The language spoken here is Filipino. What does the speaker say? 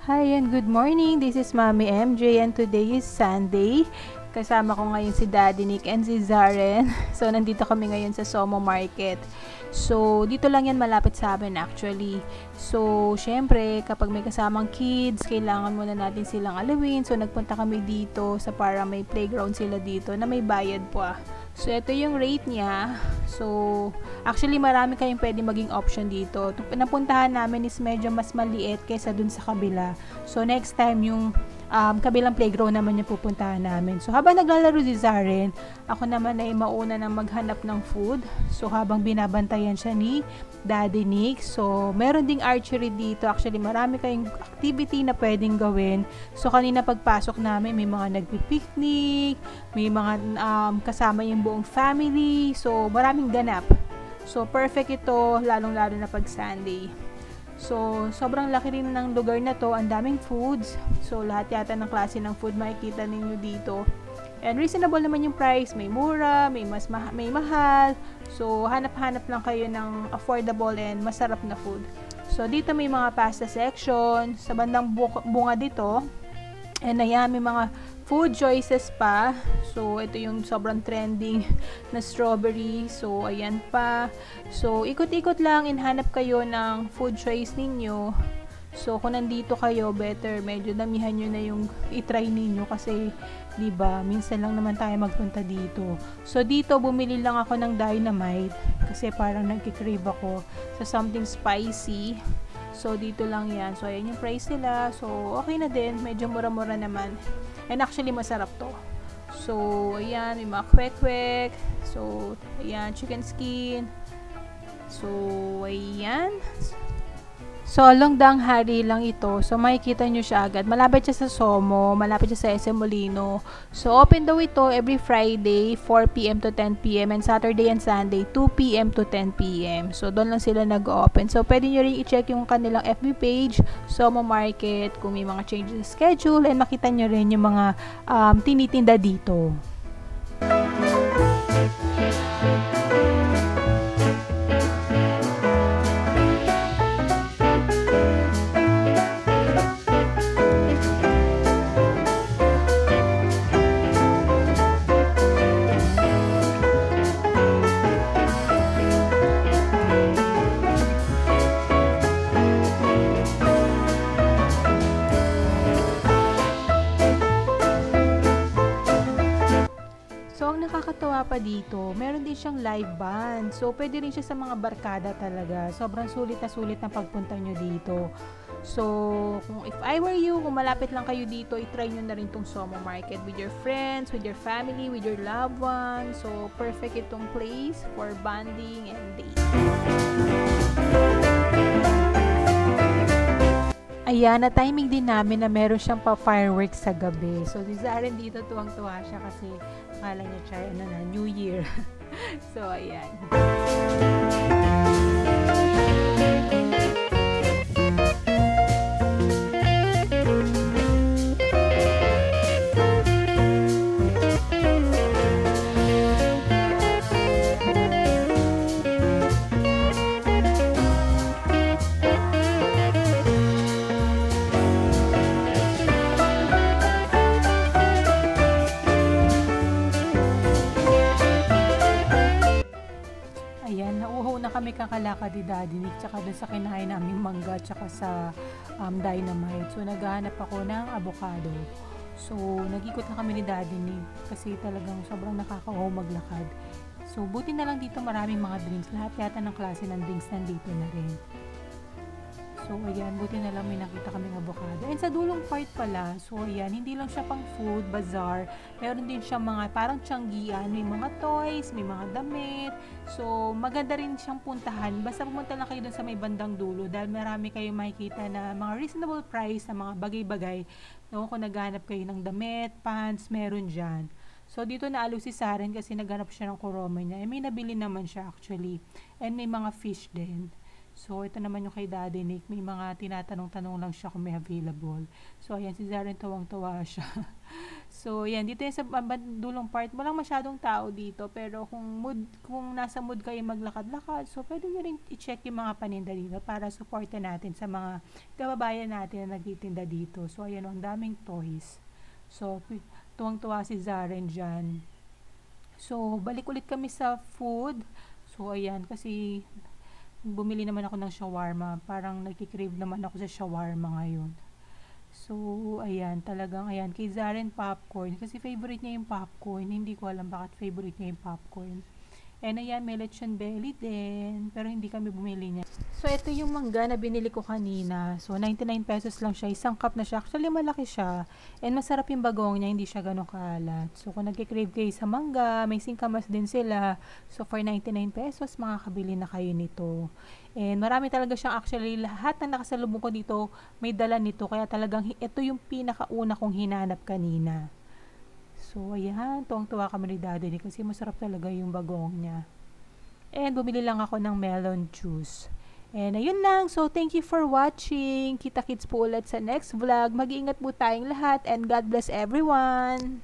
Hi and good morning. This is Mommy MJ and today is Sunday. Kasama ko ngayon si Daddy Nick and si Zaren. So, nandito kami ngayon sa Somo Market. So, dito lang yan malapit sa amin actually. So, syempre, kapag may kasamang kids, kailangan muna natin silang alawin. So, nagpunta kami dito sa para may playground sila dito na may bayad po ah. So, ito yung rate niya. So, actually, marami kayong pwede maging option dito. Napuntahan namin is medyo mas maliit kaysa dun sa kabila. So, next time, yung kabilang playground naman yung pupuntahan namin. So, habang naglalaro si Zaren, ako naman ay mauna ng maghanap ng food. So, habang binabantayan siya ni Daddy Nick. So, meron ding archery dito. Actually, marami kayong activity na pwedeng gawin. So, kanina pagpasok namin, may mga nagpipiknik, may mga kasama yung buong family. So, maraming ganap. So, perfect ito, lalong-lalo na pag Sunday. So, sobrang laki rin ng lugar na to. Ang daming foods. So, lahat yata ng klase ng food makikita ninyo dito. And reasonable naman yung price. May mura, may mahal. So, hanap-hanap lang kayo ng affordable and masarap na food. So, dito may mga pasta section. Sa bandang bunga dito. And ayan, may mga food choices pa. So, ito yung sobrang trending na strawberry. So, ayan pa. So, ikot-ikot lang, inhanap kayo ng food choice ninyo. So, kung nandito kayo, better medyo damihan nyo na yung itry ninyo kasi, diba, minsan lang naman tayo magpunta dito. So, dito, bumili lang ako ng dynamite kasi parang nagkikrave ako sa something spicy. So, dito lang yan. So, ayan yung price nila. So, okay na din. Medyo mura-mura naman. And actually, masarap to. So, ayan. May mga kwek-kwek. So, ayan. Chicken skin. So, ayan. So, along Danghari lang ito. So, makikita nyo siya agad. Malapit siya sa Somo. Malapit siya sa SM Molino. So, open daw ito every Friday, 4 p.m. to 10 p.m. And Saturday and Sunday, 2 p.m. to 10 p.m. So, doon lang sila nag-open. So, pwede nyo rin i-check yung kanilang FB page, Somo Market, kung may mga changes sa schedule. And makita nyo rin yung mga tinitinda dito. So, ang nakakatawa pa dito, meron din siyang live band. So, pwede rin siya sa mga barkada talaga. Sobrang sulit na pagpunta nyo dito. So, if I were you, kung malapit lang kayo dito, itry nyo na rin tong Somo Market with your friends, with your family, with your loved ones. So, perfect itong place for bonding and dating. Ayan, na-timing din namin na meron siyang pa-fireworks sa gabi. So, si Zaren dito tuwang-tuwa siya kasi akala niya siya, New Year. So, ayan. Ayan, nauuhaw na kami kakalakad ni Daddy Nick tsaka doon sa kinain naming mangga tsaka sa dynamite. So, naghahanap ako ng avocado. So, nag-ikot na kami ni Daddy Nick kasi talagang sobrang nakakauhaw maglakad. So, buti na lang dito maraming mga drinks. Lahat yata ng klase ng drinks nandito na rin. So, ayan, buti na lang may nakita kaming avocado. And sa dulong part pala, so ayan, hindi lang siya pang food, bazaar. Meron din siya mga parang tiyanggian. May mga toys, may mga damit. So, maganda rin siyang puntahan. Basta pumunta lang kayo dun sa may bandang dulo dahil marami kayong makikita na mga reasonable price na mga bagay-bagay. No, kung naghanap kayo ng damit, pants, meron dyan. So, dito naalo si Zaren kasi naghanap siya ng kuroma niya. May nabili naman siya actually. And may mga fish din. So, ito naman yung kay Daddy Nick. May mga tinatanong-tanong lang siya kung may available. So, ayan, si Zaren tawang-tawa siya. So, yan. Dito yan sa dulong part. Walang masyadong tao dito. Pero kung nasa mood kayo maglakad-lakad, so pwede nyo rin i-check yung mga paninda dito para supportan natin sa mga kababayan natin na nagtitinda dito. So, ayan, ang daming toys. So, tuwang-tuwa si Zaren dyan. So, balik ulit kami sa food. So, ayan, kasi bumili naman ako ng shawarma. Parang nagkikrave naman ako sa shawarma ngayon. So, ayan, talagang, ayan, kay Zaren popcorn. Kasi favorite niya yung popcorn. Hindi ko alam bakit favorite niya yung popcorn. And ayan, may lechon belly din. Pero hindi kami bumili niya. So, ito yung mangga na binili ko kanina. So, 99 pesos lang siya. Isang cup na siya. Actually, malaki siya. And masarap yung bagong niya. Hindi siya ganun kaalat. So, kung nagkikrave kayo sa mangga, may singkamas din sila. So, for 99 pesos, makakabili na kayo nito. And marami talaga siyang actually. Lahat na nakasalubong ko dito, may dala nito. Kaya talagang ito yung pinakauna kong hinanap kanina. So, ayan, tuwang-tuwa kami ni Daddy kasi masarap talaga yung bagong niya. And bumili lang ako ng melon juice. And ayun lang. So, thank you for watching. Kita-kits po ulit sa next vlog. Mag-iingat po tayong lahat and God bless everyone.